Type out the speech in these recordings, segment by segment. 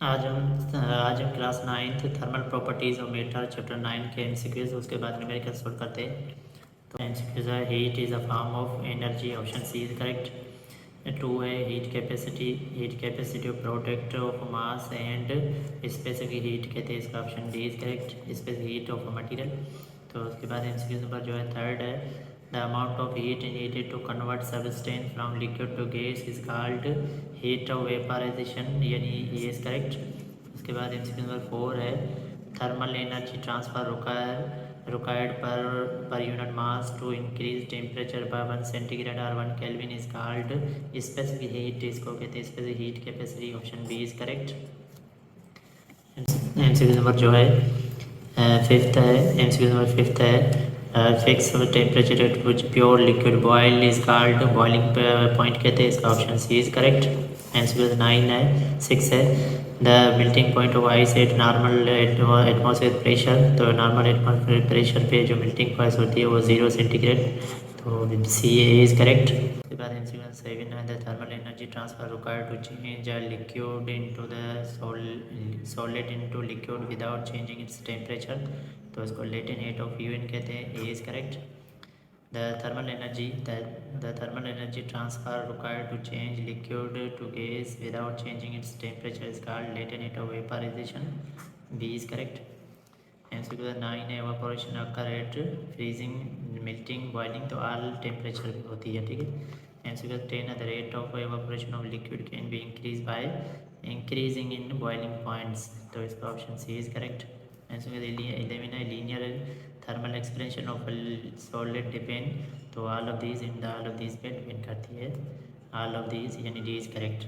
आज हम class 9th thermal properties of matter chapter 9 के एमसीक्यूज उसके बाद न्यूमेरिकल सॉल्व करते हैं। तो एमसीक्यूज है heat is a form of energy, option C is correct. 2 है heat capacity of product of mass and specific heat कहते हैं, इसका option D is correct, specific heat of material. तो उसके बाद एमसीक्यूज नंबर जो है थर्ड है the amount of heat needed to convert substance from liquid to gas is called heat of vaporization, यानी ये इज करेक्ट। उसके बाद एमसीक्यू नंबर 4 है thermal energy transfer required per unit mass to increase temperature by 1 centigrade or 1 Kelvin is called specific heat, इसको कहते हैं specific heat capacity, option B is correct. MCQ number जो है fifth है MCQ number fifth है fix temperature at which pure liquid boil is called boiling point कहते हैं, इसका option C is correct. MCQ 9 है 6 है the melting point of ice at normal atmosphere pressure. तो नॉर्मल एटमॉस्फेयर प्रेशर पे जो melting point होती है वो 0 सेंटीग्रेड, तो सी इज करेक्ट। उसके बाद एमसीक्यू 7 है the thermal energy transfer required to change a liquid into the solid into liquid without changing its temperature. तो इसको लेटेंट हीट ऑफ यूएन कहते हैं, A is correct. The thermal energy transfer required to change liquid to gas without changing its temperature is called latent heat of vaporization, B is correct। MCQ 9 है evaporation occur at freezing, melting, boiling, तो all temperature भी होती है, ठीक है। MCQ 10 है the rate of evaporation of liquid can be increased by increasing in boiling points, तो इसका option C is correct. MCQ 11 है linear thermal expansion of solid depend, तो ऑल ऑफ दीज पे डिपेंड करती है, ऑल ऑफ दीज यानी D is correct.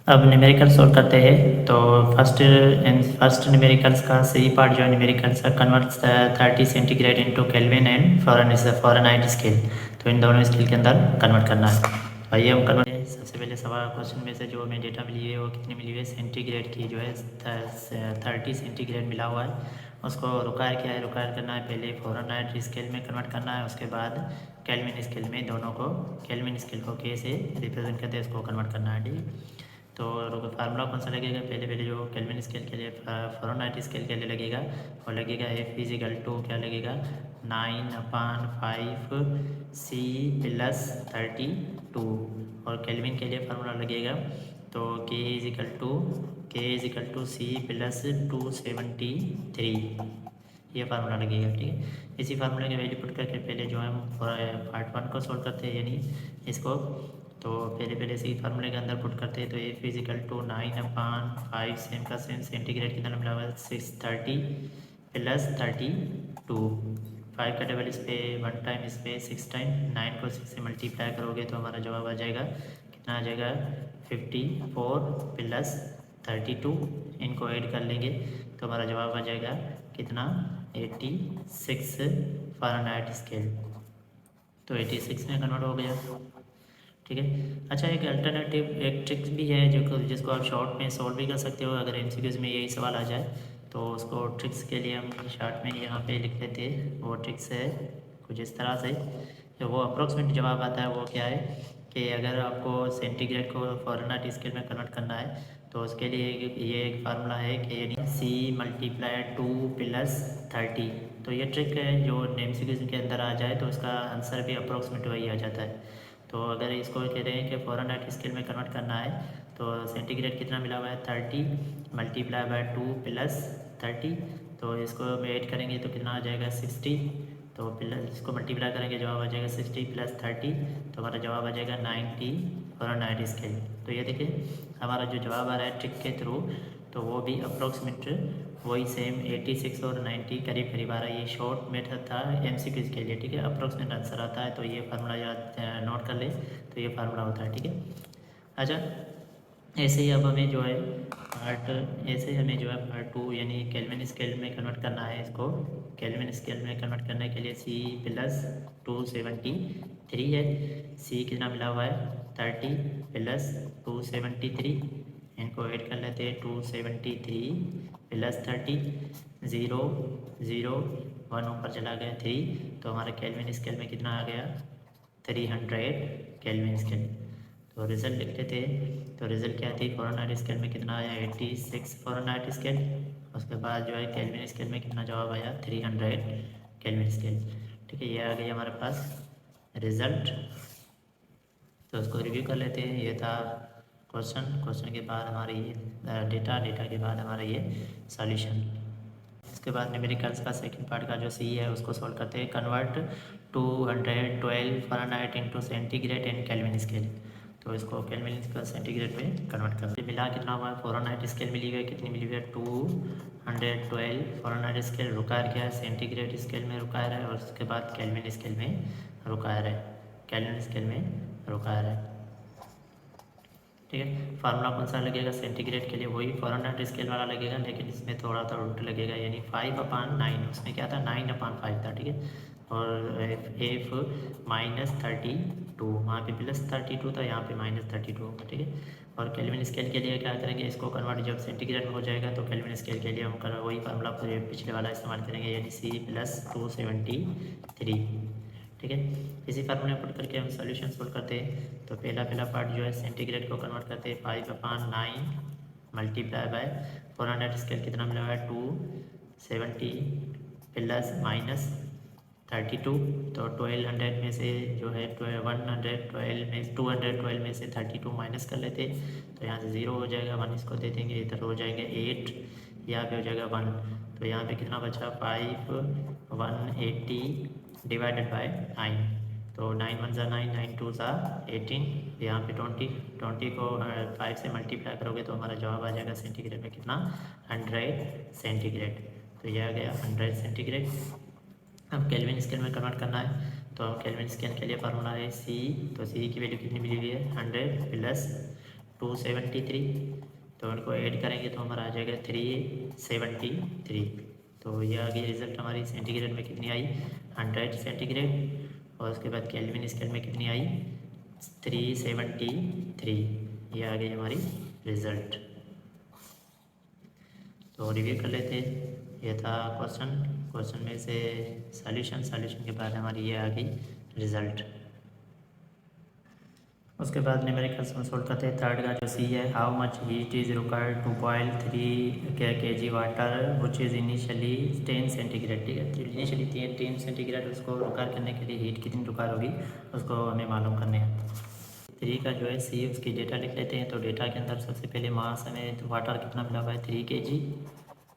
अब numerical solve करते हैं। तो फर्स्ट न्यूमेरिकल्स का सी पार्ट जो है न्यूमेरिकल्स का converts 30 centigrade into kelvin and Fahrenheit scale, तो इन दोनों स्केल के अंदर कन्वर्ट करना है। आइए हम कन्वर्ट। सबसे पहले सवाल क्वेश्चन में से जो हमें डेटा मिली है वो कितनी मिली है, सेंटीग्रेड की जो है 30 सेंटीग्रेड मिला हुआ है। उसको रिक्वायर क्या है, रिक्वायर करना है पहले फ़ारेनहाइट स्केल में कन्वर्ट करना है, उसके बाद केल्विन स्केल में, दोनों को केल्विन स्केल को के से रिप्रेजेंट करते हैं, इसको कन्वर्ट करना है, ठीक है। तो फार्मूला कौन सा लगेगा, पहले जो केल्विन स्केल के लिए फ़ारेनहाइट स्केल के लिए लगेगा वो लगेगा एफ इजिकल टू क्या लगेगा 9/5 C प्लस 32, और केल्विन के लिए फार्मूला लगेगा तो के इजिकल टू C प्लस 273, ये फार्मूला लगेगा, ठीक है। इसी फार्मूले के वैल्यू पुट करके पहले जो है हम पार्ट 1 को सॉल्व करते हैं, यानी इसको तो पहले इसी फार्मूले के अंदर पुट करते हैं। तो ए फिजिकल टू 9/5 सेम का सेम, सेंटीग्रेड कितना मिला हुआ है 630 प्लस 32, 5 का डबल इस पर 1 टाइम, इस पर 6 टाइम, 9 को 6 से मल्टीप्लाई करोगे तो हमारा जवाब आ जाएगा कितना आ जाएगा 54 प्लस 32, इनको ऐड कर लेंगे तो हमारा जवाब आ जाएगा कितना 86 फ़ारेनहाइट स्केल, तो 86 में कन्वर्ट हो गया, ठीक है। अच्छा, एक अल्टरनेटिव एक ट्रिक्स भी है जिसको आप शॉर्ट में सॉल्व भी कर सकते हो, अगर एमसीक्यूज में यही सवाल आ जाए तो उसको ट्रिक्स के लिए हम शॉर्ट में यहाँ पे लिख लेते हैं। वो ट्रिक्स है कुछ इस तरह से, जो वो अप्रोक्सीमेट जवाब आता है वो क्या है कि अगर आपको सेंटीग्रेड को फ़ारेनहाइट स्केल में कन्वर्ट करना है तो उसके लिए ये एक फार्मूला है कि यानी C × 2 + 30, तो ये ट्रिक है जो एमसीक्यूज के अंदर आ जाए तो उसका आंसर भी अप्रोक्सीमेट वही आ जाता है। तो अगर इसको कह रहे हैं कि फ़ारेनहाइट स्केल में कन्वर्ट करना है तो सेंटीग्रेड कितना मिला हुआ है 30 × 2 + 30, तो इसको हम ऐड करेंगे तो कितना आ जाएगा 60, तो प्लस इसको मल्टीप्लाई करेंगे जवाब आ जाएगा 60 + 30, तो हमारा जवाब आ जाएगा 90 फ़ारेनहाइट स्केल। तो ये देखिए हमारा जो जवाब आ रहा है ट्रिक के थ्रू, तो वो भी अप्रोक्सीमेट वही सेम 86 और 90 करीब करीब आ रहा है। ये शॉर्ट मेथड था एमसीक्यूज के लिए, ठीक है। अप्रोक्सीमेट आंसर आता है तो ये फार्मूला याद नोट कर ले, तो ये फार्मूला होता है, ठीक है। अच्छा, ऐसे ही अब हमें जो है पार्ट 2 यानी केल्विन स्केल में कन्वर्ट करना है। इसको केल्विन स्केल में कन्वर्ट करने के लिए C + 273 है, C कितना मिला हुआ है 30 + 273, इनको ऐड कर लेते हैं 273 + 30, 0 0 1 ऊपर चला गया 3, तो हमारा केल्विन स्केल में कितना आ गया 300 केल्विन स्केल। तो रिज़ल्ट लिख लेते हैं। तो रिज़ल्ट क्या थी, फ़ारेनहाइट स्केल में कितना आया 86 फ़ारेनहाइट स्केल। उसके बाद जो है केल्विन स्केल में कितना जवाब आया 300 केल्विन स्केल। ठीक है, ये आ गई हमारे पास रिज़ल्ट। तो उसको रिव्यू कर लेते हैं। ये था क्वेश्चन के बाद हमारे ये डेटा के बाद हमारा ये सॉल्यूशन। इसके बाद न्यूमेरिकल्स का सेकंड पार्ट का जो सी है उसको सॉल्व करते हैं। Convert 212 Fahrenheit into centigrade and kelvin scale. तो इसको केल्विन का सेंटीग्रेड में कन्वर्ट करते हैं। मिला कितना हुआ है, फ़ारेनहाइट स्केल मिली हुई है, कितनी मिली हुई है 212 फ़ारेनहाइट स्केल। रिक्वायर क्या है, सेंटीग्रेड स्केल में रिक्वायर है, और उसके बाद केल्विन स्केल में रिक्वायर है, केल्विन स्केल में रिक्वायर है। ठीक है, फार्मूला कौन सा लगेगा सेंटीग्रेड के लिए, वही फ़ारेनहाइट स्केल वाला लगेगा, लेकिन इसमें थोड़ा सा उल्टा लगेगा, यानी 5/9। उसमें क्या था 9/5 था। ठीक है, और एफ -32, वहाँ पे +32 था, यहाँ पे -32 होगा। ठीक है, और केल्विन स्केल के लिए क्या करेंगे, इसको कन्वर्ट जब सेंटीग्रेड में हो जाएगा तो केल्विन स्केल के लिए हम वही फार्मूला पिछले वाला इस्तेमाल करेंगे, यानी C+273। ठीक है, इसी फार्मूले में पुट करके हम सॉल्यूशन सोल्व करते हैं। तो पहला पार्ट जो है सेंटीग्रेड को कन्वर्ट करते हैं, 5/9 मल्टीप्लाई बाय फ़ारेनहाइट स्केल कितना मिला है 270 प्लस -32। तो 1200 में से जो है 112 में 212 में से 32 माइनस कर लेते, तो यहाँ से 0 हो जाएगा, 1 इसको दे देंगे, इधर हो जाएगा 8, यहाँ पे हो जाएगा 1। तो यहाँ पे कितना बचा 5/180 डिवाइडेड बाय 9। तो 9 1 ज़ा 9, 9 2 ज़ा 18, यहाँ पे 20 को 5 से मल्टीप्लाई करोगे तो हमारा जवाब आ जाएगा सेंटीग्रेड में कितना 100 सेंटीग्रेड। तो यह आ गया 100 सेंटीग्रेड। अब केल्विन स्केल में कन्वर्ट करना है, तो केल्विन स्केल के लिए फार्मूला है C। तो C की वैल्यू कितनी मिली हुई है 100 प्लस 273। तो उनको ऐड करेंगे तो हमारा आ जाएगा 373। तो ये आ गई रिजल्ट हमारी। सेंटीग्रेड में कितनी आई 100 सेंटीग्रेड, और उसके बाद केल्विन स्केल में कितनी आई 373। ये आ गई हमारी रिजल्ट। तो रिव्यू कर लेते हैं। ये था क्वेश्चन में से सॉल्यूशन के बाद हमारी ये आ गई रिजल्ट। उसके बाद न्यूमेरिकल्स में सोल्व करते हैं। थर्ड का जो सी है, how much heat is required to boil 3 kg water which is initially 10 centigrade. ठीक है, तो इनिशियली 10 सेंटीग्रेड उसको रिक्वायर करने के लिए हीट कितनी रिक्वायर होगी उसको हमें मालूम करने हैं। 3 का जो है सी उसकी डेटा लिख लेते हैं। तो डेटा के अंदर सबसे पहले मास हमें तो वाटर कितना मिला हुआ है 3 kg,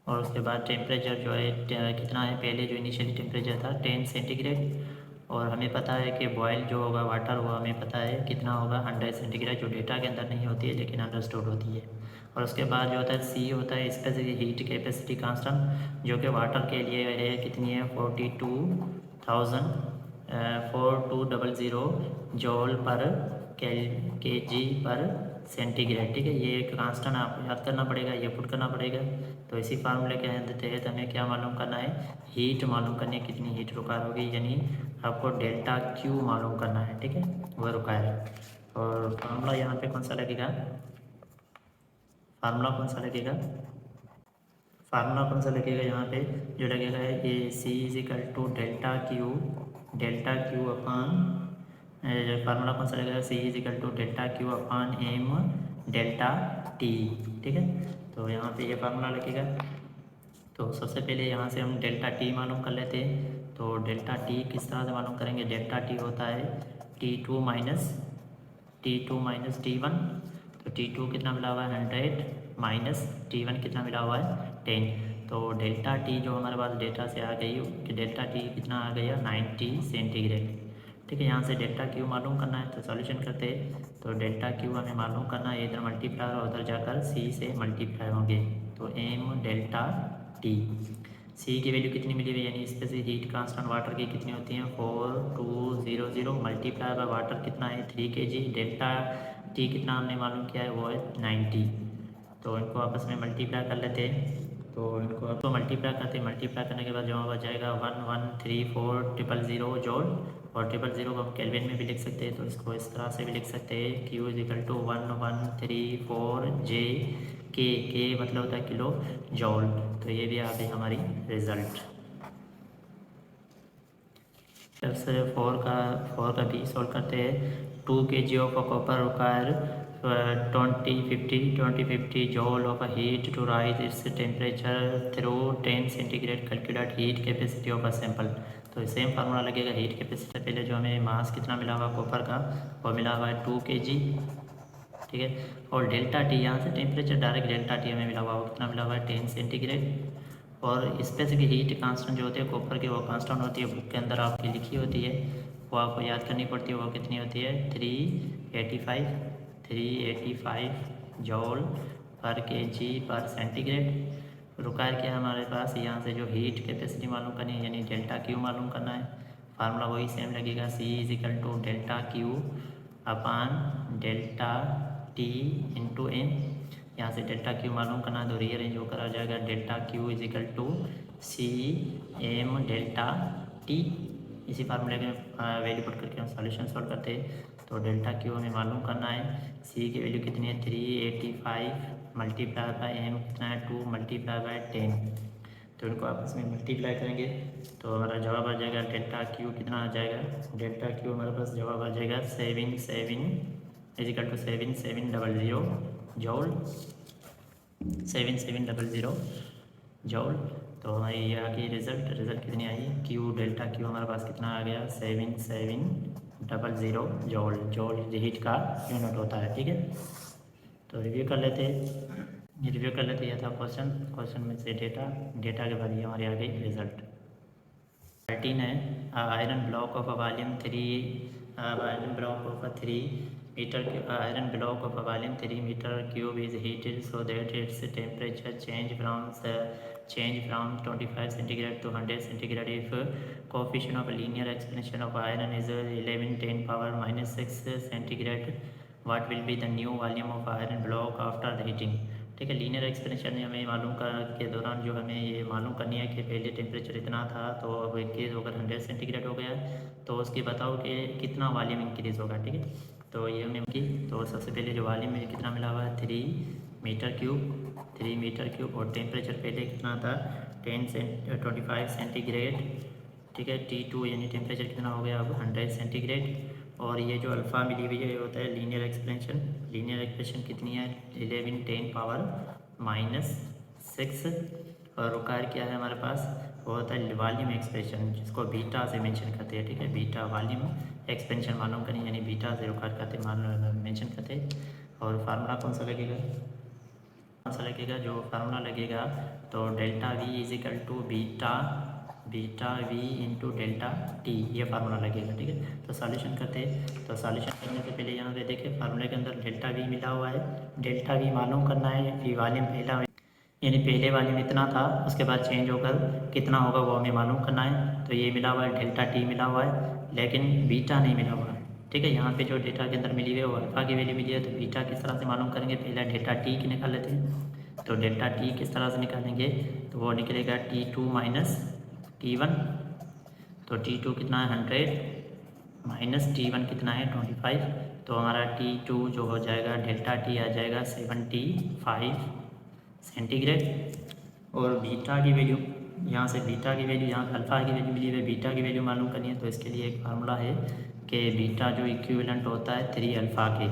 और उसके बाद टेम्परेचर जो है कितना है, पहले जो इनिशियली टेम्परेचर था 10 सेंटीग्रेड, और हमें पता है कि बॉयल जो होगा वाटर वो हमें पता है कितना होगा 100 सेंटीग्रेड, जो डेटा के अंदर नहीं होती है लेकिन अंडरस्टूड होती है। और उसके बाद जो होता है सी होता है स्पेसिफिक हीट कैपेसिटी कांस्टेंट, जो कि वाटर के लिए है कितनी है 4200 जॉल पर kg पर सेंटीग्रेड। ठीक है, ये एक कांस्टेंट आपको याद करना पड़ेगा, ये पुट करना पड़ेगा। तो इसी फार्मूले के तहत हमें क्या मालूम करना है, हीट मालूम करनी है, कितनी हीट रिक्वायर होगी, यानी आपको डेल्टा क्यू मालूम करना है। ठीक है, वह रिक्वायर है। और फार्मूला यहाँ पे कौन सा लगेगा, फार्मूला कौन सा लगेगा यहाँ पे, जो लगेगा है A C is equal to delta Q upon, formula कौन सा लगेगा C is equal to delta Q upon M delta T. ठीक है, तो यहाँ पे ये फार्मूला लगेगा। तो सबसे पहले यहाँ से हम डेल्टा टी मालूम कर लेते हैं। तो डेल्टा टी किस तरह से मालूम करेंगे, डेल्टा टी होता है T2 माइनस T1। तो T2 कितना मिला हुआ है 100 माइनस T1 कितना मिला हुआ है 10। तो डेल्टा टी जो हमारे पास डेटा से आ गई कि डेल्टा टी कितना आ गया 90 सेंटीग्रेड। ठीक है, यहाँ से डेल्टा क्यू मालूम करना है, तो सॉल्यूशन करते हैं। तो डेल्टा क्यू हमें मालूम करना है, इधर मल्टीप्लाई और उधर जाकर सी से मल्टीप्लाई होंगे। तो एम डेल्टा टी, सी की वैल्यू कितनी मिली हुई, यानी स्पेसिफिक हीट कांस्टेंट वाटर की कितनी होती है 4200 मल्टीप्लाई बाय वाटर कितना है 3 kg, डेल्टा टी कितना हमने मालूम किया है वो है 90। तो इनको आपस में मल्टीप्लाई कर लेते हैं। तो इनको आपको मल्टीप्लाई करने के बाद जवाब आ जाएगा 1134000 जॉल, और 000 को हम केल्विन में भी लिख सकते हैं, तो इसको इस तरह से भी लिख सकते हैं Q is equal to 1134 J के मतलब होता है किलो जॉल। तो ये भी आ गई हमारी रिजल्ट। एक्सरसाइज 4 का भी सॉल्व करते हैं। 2 kg of a copper require 2050 joule of a heat to rise its temperature through 10 centigrade. Calculate heat capacity of a sample. तो सेम फार्मूला लगेगा हीट कैपेसिटी। पहले जो हमें मास कितना मिला हुआ कॉपर का, वो मिला हुआ है 2 kg, ठीक है। और डेल्टा टी, यहाँ से टेम्परेचर डायरेक्ट डेल्टा टी हमें मिला हुआ, वो कितना मिला हुआ है 10 सेंटीग्रेड। और स्पेसिफिक हीट कांस्टेंट जो होती है कॉपर की, वो कांस्टेंट होती है, बुक के अंदर आपकी लिखी होती है, वो आपको याद करनी पड़ती है। वो कितनी होती है 385 जॉल पर kg पर सेंटीग्रेड। रिक्वायर किया हमारे पास यहाँ से जो हीट कैपेसिटी मालूम करनी है, यानी डेल्टा क्यू मालूम करना है। फार्मूला वही सेम लगेगा, C is equal to delta Q upon delta T into N. यहाँ से डेल्टा क्यू मालूम करना है तो रीअरेंज होकर आ जाएगा delta Q is equal to C M delta T. इसी फार्मूले के वैल्यू पुट करके हम सॉल्यूशन सॉल्व करते हैं। तो डेल्टा क्यू हमें मालूम करना है, सी की वैल्यू कितनी है 385 मल्टीप्लाई बाय एम कितना है 2 मल्टीप्लाई बाय 10। तो इनको आपस में मल्टीप्लाई करेंगे तो हमारा जवाब आ जाएगा डेल्टा क्यू कितना आ जाएगा, डेल्टा क्यू हमारे पास जवाब आ जाएगा 77 इजिकल टू 7700 जॉल, 7700 जॉल। तो हमारी ये आ गई रिजल्ट कितनी आई, क्यू डेल्टा क्यू हमारे पास कितना आ गया 7700 जॉल। जॉल हीट का यूनिट होता है, ठीक है। तो रिव्यू कर लेते यह था क्वेश्चन में से डेटा के बाद ये हमारी आ गई रिजल्ट। 13 है iron block of a volume 3 iron block of a 3 metre iron block of a volume 3 metre cube is heated so that its temperature change from 25 centigrade to 100 centigrade if coefficient of linear expansion of iron is 11 10 power -6 centigrade. What will be the new volume of iron block after the heating. ठीक है, linear expansion हमें मालूम के दौरान जो हमें ये मालूम करनी है कि पहले टेम्परेचर इतना था तो अब इंक्रीज़ होकर 100 सेंटीग्रेड हो गया, तो उसकी बताओ कि कितना वॉल्यूम इंक्रीज़ होगा। ठीक है, तो ये हमने की, तो सबसे पहले जो वॉल्यूम में कितना मिला हुआ है 3 मीटर क्यूब और टेम्परेचर पहले कितना था 25 सेंटीग्रेड। ठीक है, T2 यानी टेम्परेचर कितना हो गया अब 100 सेंटीग्रेड। और ये जो अल्फ़ा मिली हुई है ये होता है लीनियर एक्सपेंशन कितनी है 11 10 पावर -6। और रिक्वायर क्या है हमारे पास, वो होता है वॉल्यूम एक्सपेंशन, जिसको बीटा से मेंशन करते हैं। ठीक है, बीटा वॉल्यूम एक्सपेंशन मालूम करनी, यानी बीटा से रिक्वायर करते मेंशन करते हैं। और फार्मूला कौन सा लगेगा, जो फार्मूला लगेगा तो delta V is equal to beta V into delta T, ये फार्मूला लगेगा। ठीक है, तो सॉल्यूशन करते हैं। तो सॉल्यूशन करने से पहले यहाँ पे देखिए फार्मूले के अंदर डेल्टा वी मिला हुआ है, डेल्टा वी मालूम करना है कि वॉल्यूम पहला यानी पहले वॉल्यूम इतना था, उसके बाद चेंज होकर कितना होगा वो हमें मालूम करना है। तो ये मिला हुआ है डेल्टा टी मिला हुआ है, लेकिन बीटा नहीं मिला हुआ है। ठीक है, यहाँ पे जो डेटा के अंदर मिली हुई है वो अल्फ़ा की वैल्यू मिली है, तो बीटा किस तरह से मालूम करेंगे, पहले डेल्टा टी की निकाल लेते हैं। तो डेल्टा टी किस तरह से निकालेंगे, तो वो निकलेगा T2 माइनस T1। तो T2 कितना है 100 माइनस T1 कितना है 25। तो हमारा T2 जो हो जाएगा डेल्टा टी आ जाएगा 75 सेंटीग्रेड। और बीटा की वैल्यू यहाँ से यहाँ अल्फ़ा की वैल्यू मिली है, बीटा की वैल्यू मालूम करनी है। तो इसके लिए एक फार्मूला है कि बीटा जो इक्विवेलेंट होता है 3 अल्फ़ा के,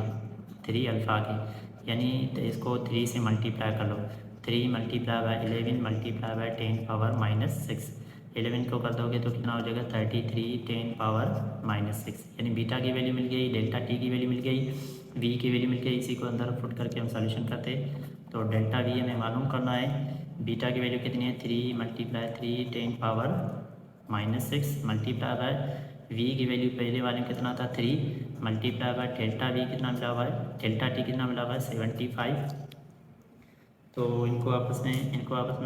यानी तो इसको 3 से मल्टीप्लाई कर लो, 3 multiply by 11 multiply by 10 power -6। 11 को कर दोगे तो कितना हो जाएगा 33 10 पावर -6, यानी बीटा की वैल्यू मिल गई, डेल्टा टी की वैल्यू मिल गई, वी की वैल्यू मिल गई। इसी को अंदर पुट करके हम सॉल्यूशन करते हैं। तो डेल्टा वी हमें मालूम करना है, बीटा की वैल्यू कितनी है 3 multiply 3 10 power -6 multiply by V की वैल्यू पहले वाले में कितना था 3 मल्टीप्लाई बाय डेल्टा वी कितना मिला हुआ है, डेल्टा टी कितना मिला हुआ है 75। तो इनको आपस में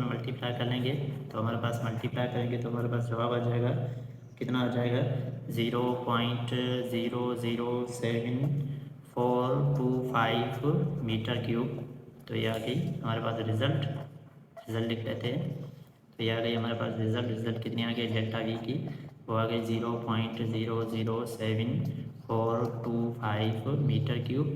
मल्टीप्लाई कर लेंगे, तो हमारे पास मल्टीप्लाई करेंगे तो हमारे पास जवाब आ जाएगा, कितना आ जाएगा 0.007 425 मीटर क्यूब। तो ये आ गई हमारे पास रिज़ल्ट लिख लेते हैं। तो ये आ गई हमारे पास रिज़ल्ट कितनी आ गई डेल्टा वी की, वो आ गई 0.007 425 मीटर क्यूब।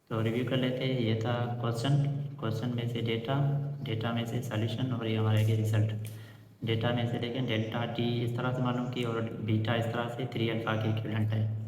तो रिव्यू कर लेते हैं, ये था क्वेश्चन में से डेटा में से सॉल्यूशन, और ये हमारे रिजल्ट। डेटा में से देखें डेल्टा टी इस तरह से मालूम की और बीटा इस तरह से 3 अल्फ़ा के इक्विवेलेंट है।